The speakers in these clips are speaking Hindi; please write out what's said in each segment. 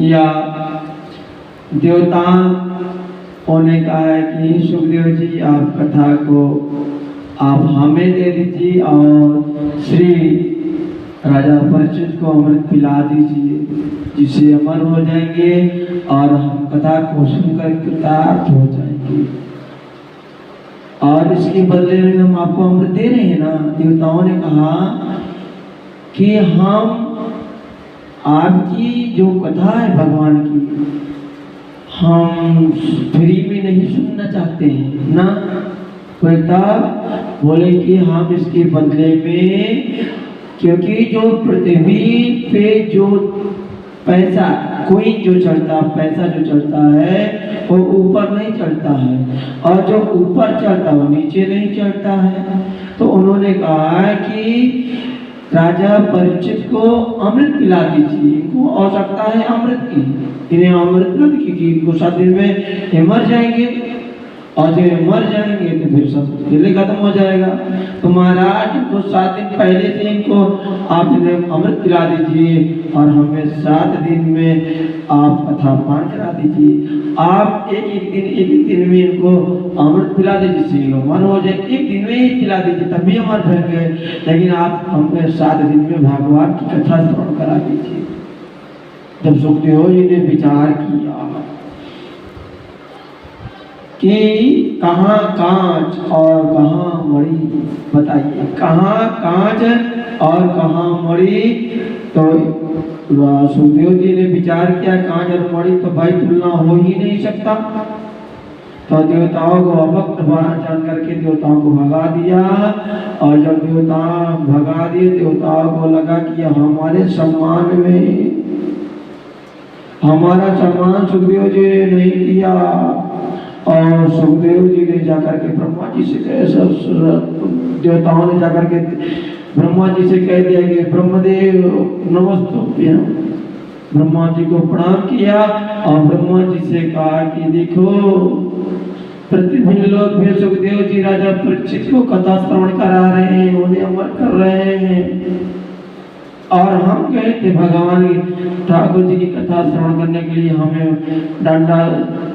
या देवताओं ने कहा है कि सुखदेव जी आप कथा को आप हमें दे दीजिए और श्री राजा परीक्षित को अमृत पिला दीजिए, जिससे अमर हो जाएंगे और हम कथा को सुनकर कृतार्थ हो जाएंगे। और इसके बदले में हम आपको अमृत दे रहे हैं ना। देवताओं ने कहा कि हम आपकी जो कथा है भगवान की, हम फ्री में नहीं सुनना चाहते हैं ना। तब बोले कि हम इसके बदले में, क्योंकि जो पृथ्वी पे जो पैसा कोइन जो चढ़ता, पैसा जो चढ़ता है वो ऊपर नहीं चढ़ता है, और जो ऊपर चढ़ता वो नीचे नहीं चढ़ता है। तो उन्होंने कहा कि राजा परीक्षित को अमृत पिला दीजिए, इनको आवश्यकता है अमृत की, इन्हें अमृत मत की, इनको 7 दिन में ये मर जाएंगे, और जब मर जाएंगे तो फिर सब खेले खत्म हो जाएगा। तो महाराज इनको 7 दिन पहले से इनको आप इन्हें अमृत पिला दीजिए और हमें 7 दिन में आप कथा पान करा दीजिए। आप एक एक दिन में इनको अमृत पिला दीजिए, जिससे लोग मर हो जाए। एक दिन में ही पिला दीजिए तभी अमर भर गए, लेकिन आप हमें 7 दिन में भगवान की कथा श्रवण करा दीजिए। जब सुखदेव जी ने विचार किया कि कहाँ कांच और कहाँ मणि, बताइए कहाँ कांच और कहाँ मणि। तो सुखदेव जी ने विचार किया कांच और मणि तो भाई तुलना हो ही नहीं सकता। तो देवताओं को अभक्त जान करके देवताओं को भगा दिया, और जब देवता भगा दिए, देवताओं को लगा कि हमारे सम्मान में, हमारा सम्मान सुखदेव जी ने नहीं किया। और सुखदेव जी ने जाकर के ब्रह्मा जी से कहे, देवताओं ने जाकर के ब्रह्मा जी से कह दिया कि ब्रह्मदेव नमस्तुभ्यं। ब्रह्मा जी को प्रणाम किया और ब्रह्मा जी से कहा कि देखो पृथ्वी लोक में सुखदेव जी राजा परीक्षित को कथा श्रवण करा रहे हैं, उन्हें अमर कर रहे हैं, और हम गए थे भगवान ठाकुर जी की कथा श्रवण करने के लिए, हमें डंडा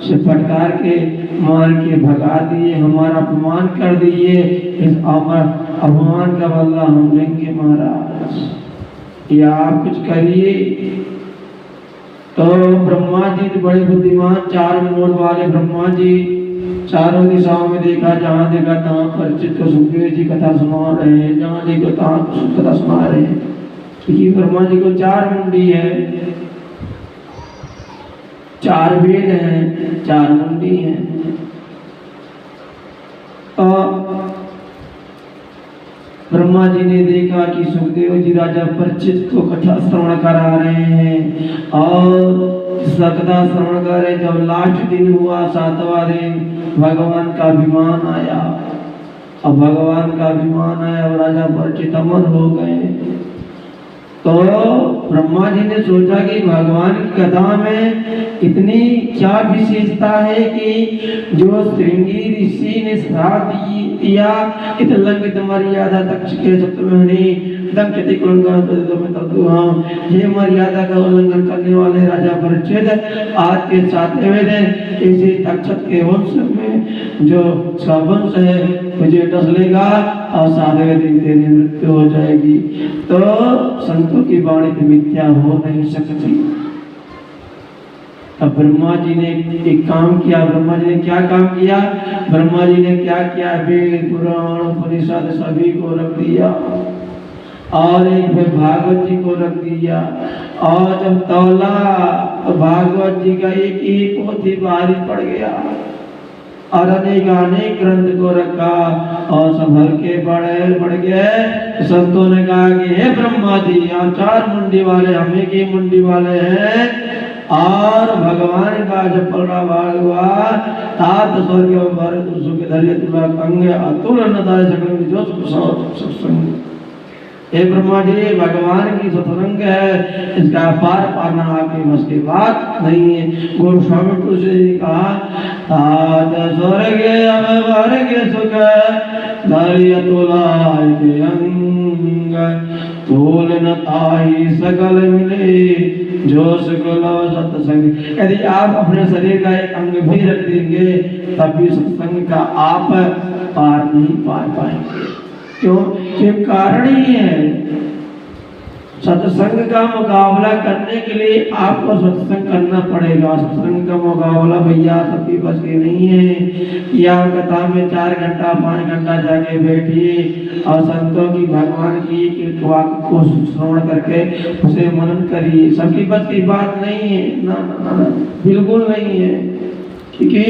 से फटकार के मार के भगा दिए, हमारा अपमान कर दिए। इस अपमान का बदला हम लेंगे महाराज, या आप कुछ करिए। तो ब्रह्मा जी तो बड़े बुद्धिमान, 4 मोड़ वाले ब्रह्मा जी चारों दिशाओं में देखा, जहाँ देखा तहाँ परीक्षित को सुखदेव जी कथा सुना रहे हैं, जहाँ देखो तहाँ कथा सुना रहे हैं। क्योंकि ब्रह्मा जी को 4 मुंडी है, 4 वेद हैं, 4 मुंडी हैं। ब्रह्मा जी ने देखा कि सुखदेव जी राजा परीक्षित को कथा श्रवण करा रहे हैं, और कथा श्रवण कर रहे। जब लास्ट दिन हुआ, 7वां दिन, भगवान का विमान आया, और भगवान का विमान आया और राजा परीक्षित अमर हो गए। तो ब्रह्मा जी ने सोचा कि भगवान की कथा में इतनी क्या विशेषता है कि जो श्रृंगी ऋषि ने श्राप दिया, लंघित मर्यादा तक ये मर्यादा का उल्लंघन करने वाले राजा परीक्षित आज के 7वें दिन इसी तक्षक के वंश में जो वंश है मुझे डस लेगा, और 7वें दिन तेरी मृत्यु हो जाएगी। तो संतों की वाणी मिथ्या हो नहीं सकती। अब ब्रह्मा जी ने एक काम किया। ब्रह्मा जी ने क्या काम किया? ब्रह्मा जी ने क्या किया? वेद पुराण उपनिषद सभी को रख दिया, और एक भागवत जी को रख दिया। और जब तौला तो भागवत जी का एक पोथी भारी पड़ गया, और अनेक ग्रंथ को रखा, और सब हल्के बढ़ गए। संतों ने कहा कि हे ब्रह्मा जी, आप 4 मुंडी वाले, हम एक ही मुंडी वाले हैं, और भगवान का जब पलड़ा भाग हुआ, तात स्वर्ग भारत सुख धैर्य तुला कंग अतुलनदाय सकल जो सत्संग। हे ब्रह्मा जी, भगवान की सत्संग है, इसका पार पाना आपके बस की बात नहीं है। गोस्वामी तुलसी जी कहा, तात स्वर्ग अब वर्ग सुख धैर्य तुला अंग तोल न ताहि सकल मिले जो सकल सत्संग। यदि आप अपने शरीर का एक अंग भी रख देंगे तब भी सत्संग का आप पार नहीं पार पाएंगे। क्यों? ये कारण ही है। सत्संग का मुकाबला करने के लिए आपको सत्संग करना पड़ेगा। सत्संग का मुकाबला भैया सबकी बस की नहीं है कि आप कथा में 4 घंटा 5 घंटा जाके बैठिए और संतों की भगवान की वाक्य को श्रवण करके उसे मनन करिए। सबकी बस की बात नहीं है, ना ना ना, बिल्कुल नहीं है। क्योंकि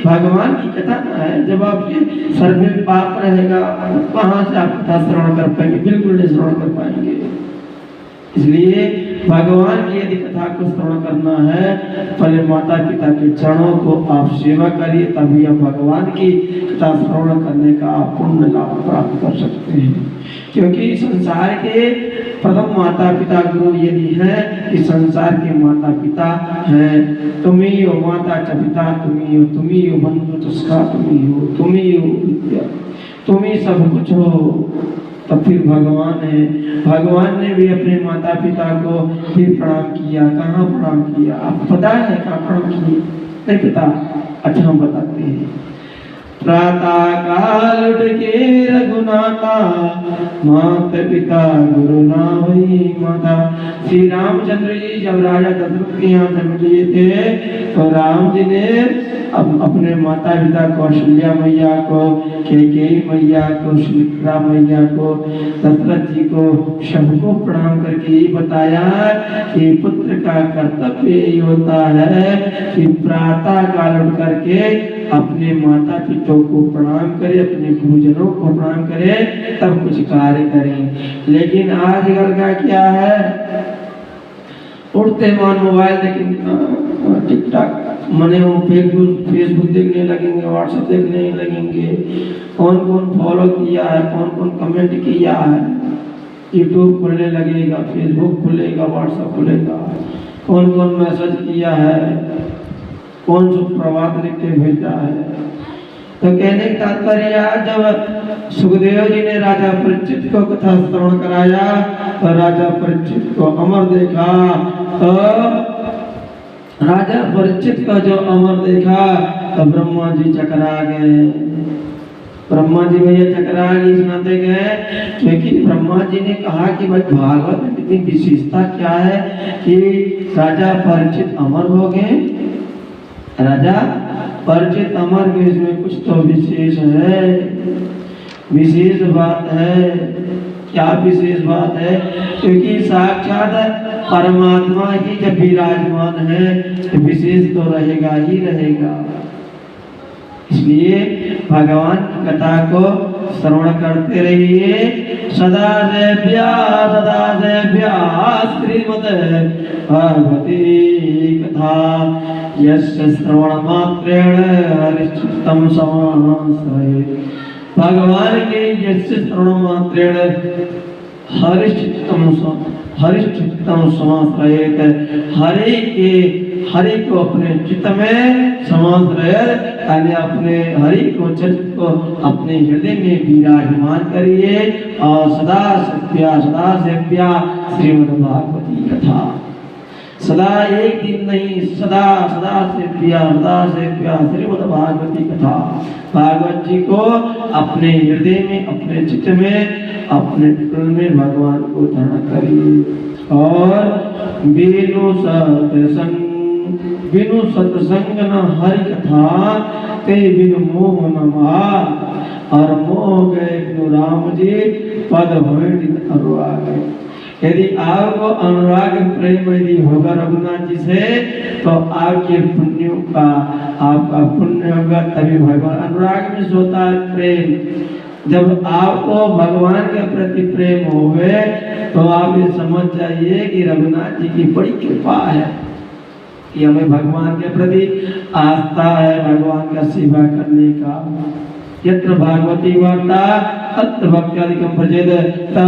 भगवान की कथा ना है, जब आपके सर में पाप रहेगा कहाँ से आप कथा श्रवण कर पाएंगे? बिल्कुल नहीं श्रवण कर पाएंगे। इसलिए भगवान की यदि कथा को श्रवण करना है, पहले माता पिता के चरणों को आप सेवा करिए, तभी आप भगवान की कथा श्रवण करने का आप पुण्य लाभ प्राप्त कर सकते हैं। क्योंकि संसार के प्रथम माता पिता गुरु यदि हैं कि संसार के माता पिता हैं, तुम ही हो माता च पिता, तुम ही हो बंधु तस्का, तुम ही हो विद्या, तुम ही सब कुछ हो। तब फिर भगवान है। भगवान ने भी अपने माता पिता को फिर प्रणाम किया। कहाँ प्रणाम किया? आप पता है कहाँ प्रणाम किए? नहीं पता? अच्छा हम बताते हैं। प्रातः काल उठ के रघुनाथा, मात पिता गुरु ना वही माता। श्री रामचंद्र जी जब राजा दशरथ के यहाँ जन्म लिए थे तो राम जी ने अपने माता पिता कौशल्या मैया को, कैकेयी मैया को, सुमित्रा मैया को, दशरथ जी को सबको प्रणाम करके ये बताया कि पुत्र का कर्तव्य यही होता है कि प्रातः काल उठ करके अपने माता पिता को प्रणाम करे, अपने गुरुजनों को प्रणाम करे, तब कुछ कार्य करें। लेकिन आजकल का क्या है? उठते मान मोबाइल देखेंगे, टिकटॉक मने वो फेसबुक देखने लगेंगे, व्हाट्सएप देखने लगेंगे, कौन कौन फॉलो किया है, कौन कौन कमेंट किया है, यूट्यूब खुलने लगेगा, फेसबुक खुलेगा, व्हाट्सएप खुलेगा, कौन कौन मैसेज किया है, कौन सुप्रभात लिख के भेजा है। तो कहने का तात्पर्य, जब सुखदेव जी ने राजा परीक्षित को कथा श्रवण कराया तो राजा परीक्षित को अमर देखा। तो राजा परीक्षित का जो अमर देखा तो ब्रह्मा जी चकरा गए। ब्रह्मा जी भैया चकरा गए सुनाते गए, क्योंकि ब्रह्मा जी ने कहा कि भाई भागवत में इतनी विशेषता क्या है कि राजा परीक्षित अमर हो गए। राजा परिचित अमर के इसमें कुछ तो विशेष है, विशेष बात है। क्या विशेष बात है? क्योंकि साक्षात परमात्मा ही जब विराजमान है तो विशेष तो रहेगा ही रहेगा। इसलिए भगवान की कथा को श्रवण करते रहिए। सदा सेव्या श्रीमद् भागवती कथा, यस्य श्रवण मात्रेण हरिश्चित्तम समाश्रयेत्। भगवान के यस्य श्रवण मात्रेण हरिश्चित्तम समाश्रयेत्, हरि को अपने चित्त में समाश्रयेत्, यानी अपने हरि को चित्त को अपने हृदय में विराजमान करिए। और सदा सेव्या श्रीमद् भागवती कथा, सदा एक दिन नहीं, सदा सेव्या श्रीमद् भागवती कथा। भागवत जी को अपने हृदय में, अपने चित्त में, अपने दिल में भगवान को धारण करिए। और बिनु सत्संग न हरि कथा, ते बिनु मोह न मार। और मोह गए बिनु राम जी, पद भवें अनुराग। यदि आपको अनुराग प्रेम यदि होगा रघुनाथ जी से, तो आपके पुण्यों का आपका पुण्य होगा, तभी भगवान। अनुराग में होता है प्रेम। जब आपको भगवान के प्रति प्रेम होवे तो आप ये समझ जाइए कि रघुनाथ जी की बड़ी कृपा है कि हमें भगवान के प्रति आस्था है, भगवान का सेवा करने का। यत्र भागवती वार्ता तत्र भक्त्यादिकं प्रचेद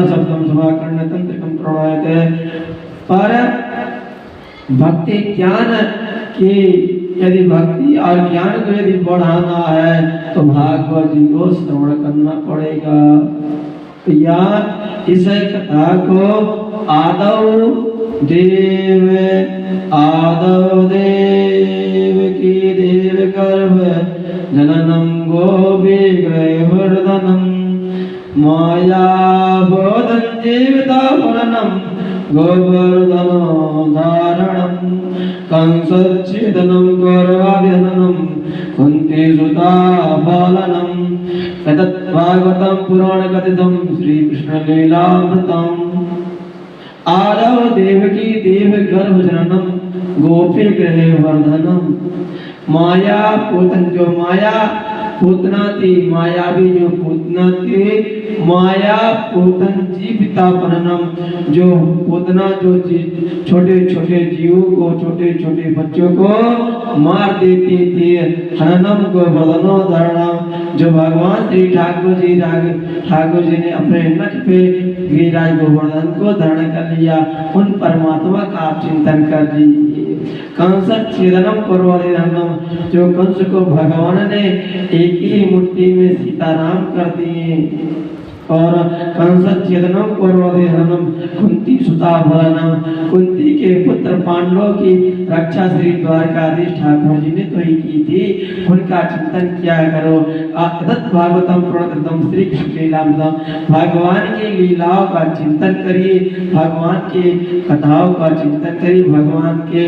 शब्दम समाकर्ण तंत्रकं प्रणयते। पर भक्ति ज्ञान की यदि भक्ति और ज्ञान को यदि बढ़ाना है तो भागवत जी को श्रवण करना पड़ेगा। या इस कथा को आदव देव की देव गर्भ जननम गोविग्रहवर्धनम माया बोधन जीविता पुरणम गोवर्धनो धारणम कंसच्छेदनम गौरवाभिहननम कुंती सुता बालनम एतत् भागवतम पुराण कथितम श्री कृष्ण लीलामृतम आदव देवकी देव गर्भ जननम गोपी गृह वर्धनम माया पूतन जो माया पूतना थी मायावी जो पूतना थी माया पूतन जीविता परनम जो पूतना जो छोटे छोटे जीवों को छोटे छोटे बच्चों को मार देती थी हननम को वर्धनो धारणम जो भगवान श्री ठाकुर जी ने अपने नख पे गिरिराज गोवर्धन को धारण कर लिया उन परमात्मा का आप चिंतन कर लीजिए कंस छेदनम पर्वदिनम जो कंस को भगवान ने एक ही मुट्ठी में सीताराम कर दिए और कंस छेदनम पर्वदिनम कुंती सुता भलनम कुंती के पुत्र पांडवों की रक्षा श्री द्वारकाधीश ठाकुर जी ने तो ही की थी उनका चिंतन किया करो तत् भागवतम प्रणतम श्री कृष्ण लीलामृतम भगवान की लीलाओं का चिंतन करिए भगवान के कथाओं का चिंतन करिए भगवान के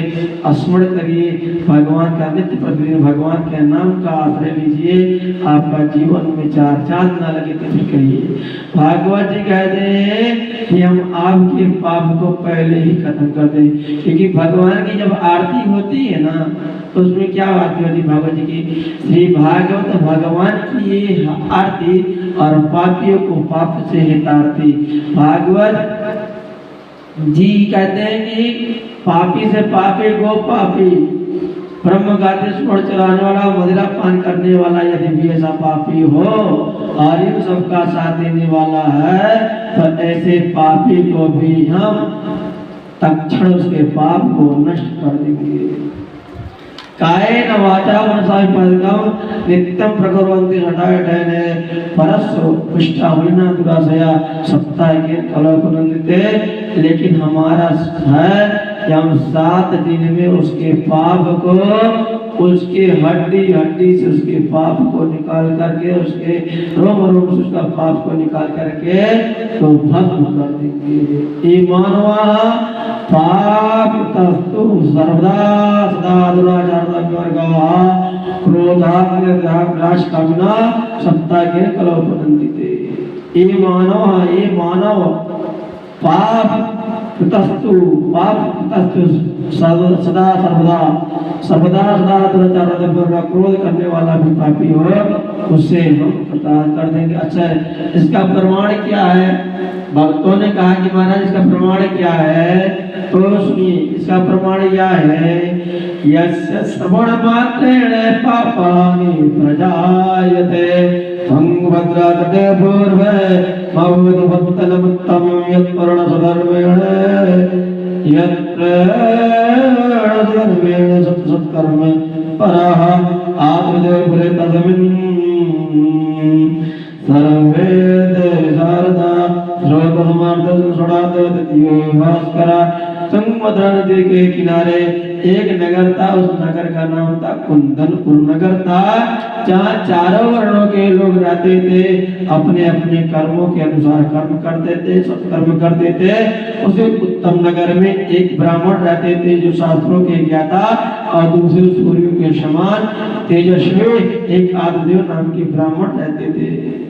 स्मरण करिए भगवान का नित्य प्रतिदिन भगवान के नाम का आश्रय लीजिए आपका जीवन में चार चांद न लगे तो फिर करिए भागवत जी कहते हैं कि हम आपके पाप को पहले ही खत्म कर दें क्योंकि भगवान की जब आरती होती है ना तो उसमें क्या आरती होती है भागवत जी की श्री भागवत भगवान की आरती और पापियों को पाप से हितारती भागवत जी कहते हैं कि पापी से पापी गो पापी ब्रह्म गाते स्वर्ण चलाने वाला मदिरा पान करने वाला यदि भी ऐसा पापी हो और इन सबका साथ देने वाला है तो ऐसे पापी को भी हम तत्क्षण उसके पाप को नष्ट कर देंगे कायेन वाचा मनसा विपदकम नित्यं प्रकुर्वन्ति हठायठने परस्व पुष्टावलिना दुराशया सप्ताह के कलौकुनन्दिते लेकिन हमारा है कि हम 7 दिन में उसके पाप को उसके हड्डी से उसके पाप को निकाल करके उसके रोम रोम से उसका पाप को निकाल करके तो भस्म कर देंगे ये मानवा पाप तस्तु सर्वदा सदा दुराचारवर्गः क्रोधाग्निग्रहग्राश कामना सप्ताह के कलौपनन्दिते ये मानव पाप तस्तु सदा सर्वदा क्रोध करने वाला भी पापी हो उससे हम प्रताड़ कर देंगे अच्छा इसका प्रमाण क्या है भक्तों ने कहा कि महाराज इसका प्रमाण क्या है तो सुनिए इसका प्रमाण क्या है यस्य श्रवण मात्रेण पापानि प्रजायते भद्रातटे पूर्वे भवद्भक्तनमुत्तमं यत्पर्णसधर्मेण यत्प्रेरणसधर्मेण सत्कर्म परः आत्मदेवपुरे तस्मिन् सर्वेद शारदा भास्कर तुंगभद्रा नदी के किनारे एक नगर था उस नगर का नाम था कुंदनपुर नगर था जहाँ चारों वर्णों के लोग रहते थे अपने अपने कर्मों के अनुसार कर्म करते थे सत्कर्म करते थे उसी उत्तम नगर में एक ब्राह्मण रहते थे जो शास्त्रों के ज्ञाता और दूसरे सूर्यों के समान तेजस्वी एक आदिदेव नाम के ब्राह्मण रहते थे